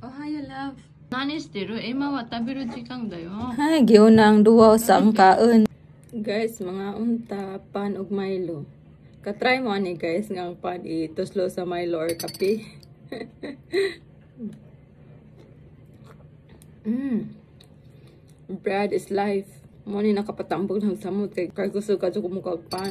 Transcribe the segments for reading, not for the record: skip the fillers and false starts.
Ohayo, love. Nani shiteru? Ima wa taberu jikan da yo. Ay, giunang duwa sa ang kaon. Guys, mga unta, pan ug Milo. Katry mo ani guys, nga ang pan ituslo sa Milo or kape. Bread is life. Mo ni nakapatambog ng samot kay gusto ka ko mukha pan.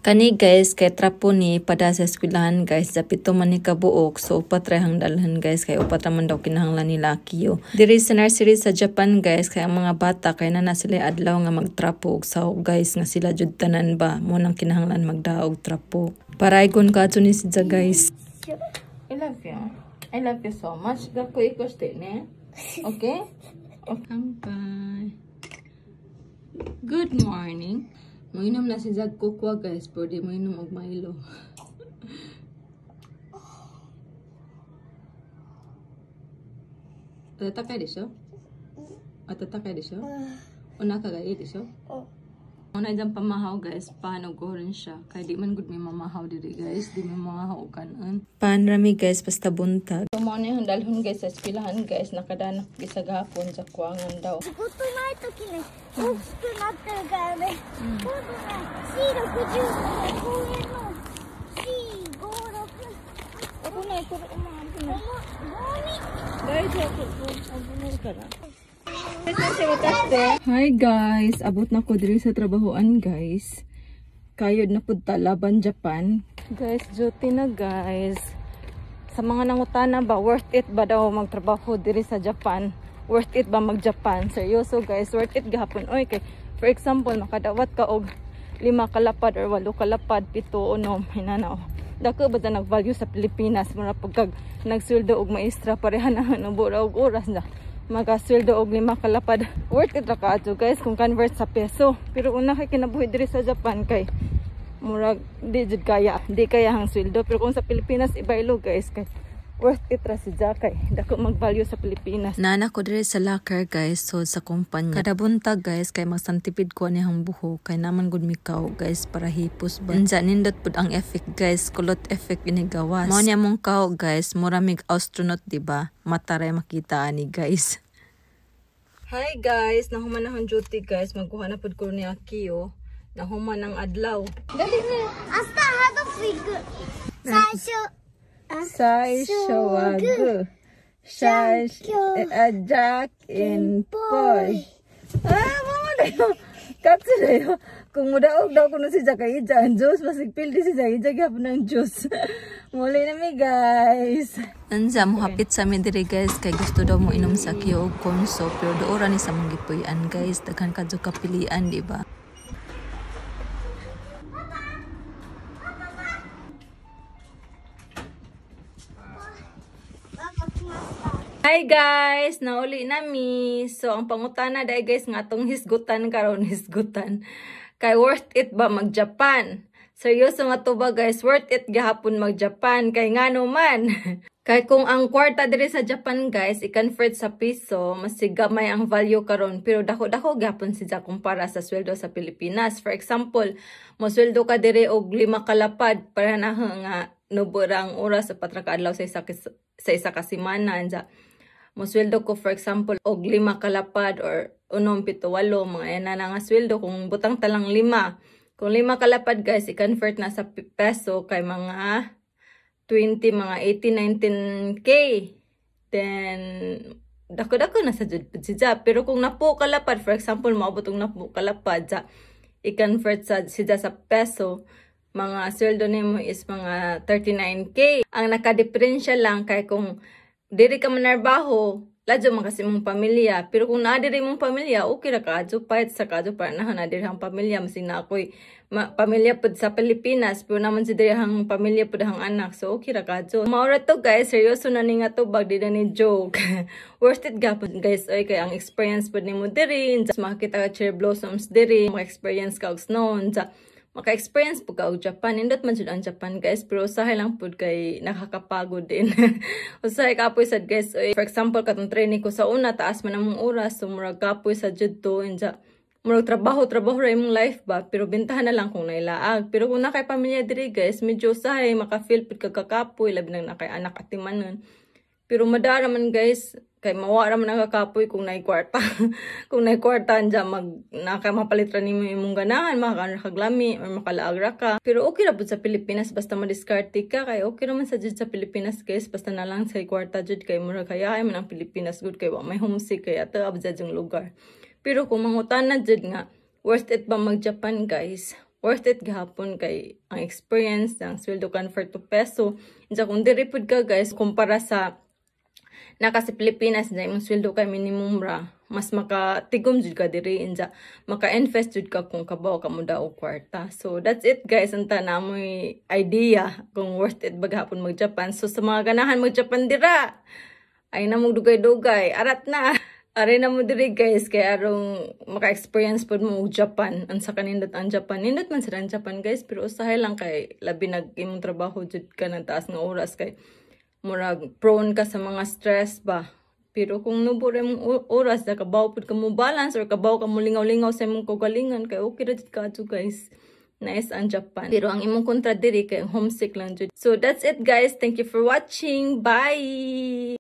Kani guys, kay trapo ni pada sa eskwelahan guys, sa pito man ni kabuok, so upat hang dalhan guys, kay upat man daw kinahanglan ni Lakiyo. Diri sa nursery sa Japan guys, kay ang mga bata kay na sila adlaw nga magtrapo og sahog guys, nga sila jud tanan ba mo nang kinahanglan magdaog trapo. Paraygon ka ni sidya guys. I love you. I love you so much. Gako ikoste ne. Okay? Bye. Good morning. Mainom na si Zag Kukwa guys, pero di mainom og Milo. Atatakay desho? Atatakay desho? Unakagay desho? Una dyan pamahaw guys, paano gorin siya. Kaya di man good may mamahaw diri guys, di may mamahaw kanon. Pan rami guys, basta buntag. So mo ni handalhon guys sa eskwelahan guys, nakadanak gisag hapon sa kuwangan daw. 仕事ない時ね、大きくなってるからね。今度ね、C60 の公園の C56。Ako na, ito umahan ko na. Gomi! Guys, ako ka na. Hi guys, abot na ko diri sa trabahoan guys. Kayod na pud ta laban Japan. Guys, duty na guys. Sa mga nangutana ba, worth it ba daw magtrabaho diri sa Japan? Worth it ba mag-Japan? Seryoso guys, worth it gahapon. Oy, kay for example, makadawat ka og 5 kalapad or 8 kalapad, 7 o 6 hinanaw. Dako ba ta nag-value sa Pilipinas mura pagkag nagsweldo og maestra pareha na nabura og oras na. Magasweldo og 5 kalapad. Worth it ra ka ato guys kung convert sa peso. Pero una kay kinabuhi diri sa Japan kay murag di jud kaya, di kaya hang sweldo. Pero kung sa Pilipinas ibaylo guys kay worth it ra si Jakay. Dako mag-value sa Pilipinas. Nana ko diri sa locker guys, so sa kumpanya. Kada buntag guys kay magsantipid ko ni hang buho kay naman gud mikaw guys para hipos ba. Unsa nindot pud ang effect guys, kulot effect ini gawas. Mao ni among kaw guys, mura mig astronaut di ba? Mata ray makita ani guys. Hi guys, nahuman na ang duty guys. Magkuha na pud ko ni Akiyo. Nahuman ang adlaw. Dali na. 明日ハードスイング。最初。 Saisho wa gu. Jack in boy. Mama na yun. Katsu na yun. Kung mudaog daw ko na si Jack ay dyan. Diyos, masigpil di si Jack. Jack ng Diyos. Muli na mi guys. Nandiya mo hapit sa amin diri guys. Kay gusto daw mo inom sa Kyo o Konso. Pero doora ni sa mong gipuyan guys. Daghan ka dyan kapilian, diba? Hi guys! Nauli nami. So, ang pangutana dahil guys nga itong hisgutan karon hisgutan. Kay worth it ba mag-Japan? Seryoso nga to ba guys? Worth it gahapon mag-Japan? Kay nga naman. Kay kung ang kwarta diri sa Japan guys, i-convert sa piso, mas gamay ang value karon. Pero dako-dako gahapon siya kumpara sa sweldo sa Pilipinas. For example, mo sweldo ka diri og 5 kalapad para na nga nuburang oras sa patra ka adlaw sa isa ka semana. Musweldo ko for example og 5 kalapad or 6, 7, 8 mga yan na nga sweldo kung butang talang 5. Kung 5 kalapad guys, i-convert na sa peso kay mga 20, mga 18, 19k. Then dako-dako na sa jud siya. Pero kung napo kalapad, for example, maabot og napo kalapad sa i-convert sa siya sa peso, mga sweldo nimo is mga 39k. Ang nakadiferensya lang kay kung diri ka manarbaho, ladyo man kasi mong pamilya. Pero kung naadiri mong pamilya, okay ra ka. Adyo pahit sa kadyo para naadiri ang pamilya. Masing na ako'y pamilya po sa Pilipinas. Pero naman si diri ang pamilya po ang anak. So okay ra ka. So maura to guys. Seryoso na ni nga to. Bag di na ni joke. Worth it gapon guys. Oy, kaya ang experience po ni mo diri. Makakita ka cherry blossoms diri. Maka-experience ka og snow. Maka-experience po ka og Japan. Indot man jud ang Japan guys. Pero usahay lang po kay nakakapagod din. Usahay kapoy sad guys. For example, katong training ko sa una, taas man among oras. So murag kapoy sa jud to. Murag trabaho ra imong life ba. Pero bintahan na lang kung nailaag. Pero kung nakay pamilya diri guys, medyo usahay, maka-feel po kakapoy. Labi nang nakay anak at timanon. Pero madara man guys, kay mawara man nakakapoy kung naay kwarta. Kung naay kwarta anja mapalit ra nimo imong ganahan, makakaglami or makalaagra ka. Pero okay ra pud sa Pilipinas basta madiskarte ka, kay okay ra man sa jud sa Pilipinas guys, basta na lang sa kwarta jud kay mura kayahay man ang Pilipinas good kay wa may homesick kay ato abjad yung lugar. Pero kung mangutana jud nga worth it ba mag-Japan guys? Worth it gahapon kay ang experience, ang sweldo convert to peso. Insa kung diri pud ka guys, kumpara sa naka sa Pilipinas na imong sweldo kay minimum ra, mas makatigom jud ka diri inja maka-invest jud ka kung kabaw ka mo daw kwarta. So that's it guys, anta na mo'y idea kung worth it ba gahapon mag-Japan. So sa mga ganahan mag-Japan dira, ay na mo dugay-dugay, arat na. Aray na mo diri guys, kay arong maka-experience pod mo og Japan. Ang sa kanindot ang Japan. Nindot man sila ang Japan guys, pero usahay lang kay labi nag imong trabaho jud ka ng taas nga oras kay murag prone ka sa mga stress ba. Pero kung nubore mong oras na kabaw pod ka mo balance or kabaw ka mo lingaw-lingaw sa imong kagalingan kay okay ra jud ka guys. Nice ang Japan. Pero ang imong kontra diri kay homesick lang jud. So that's it guys. Thank you for watching. Bye.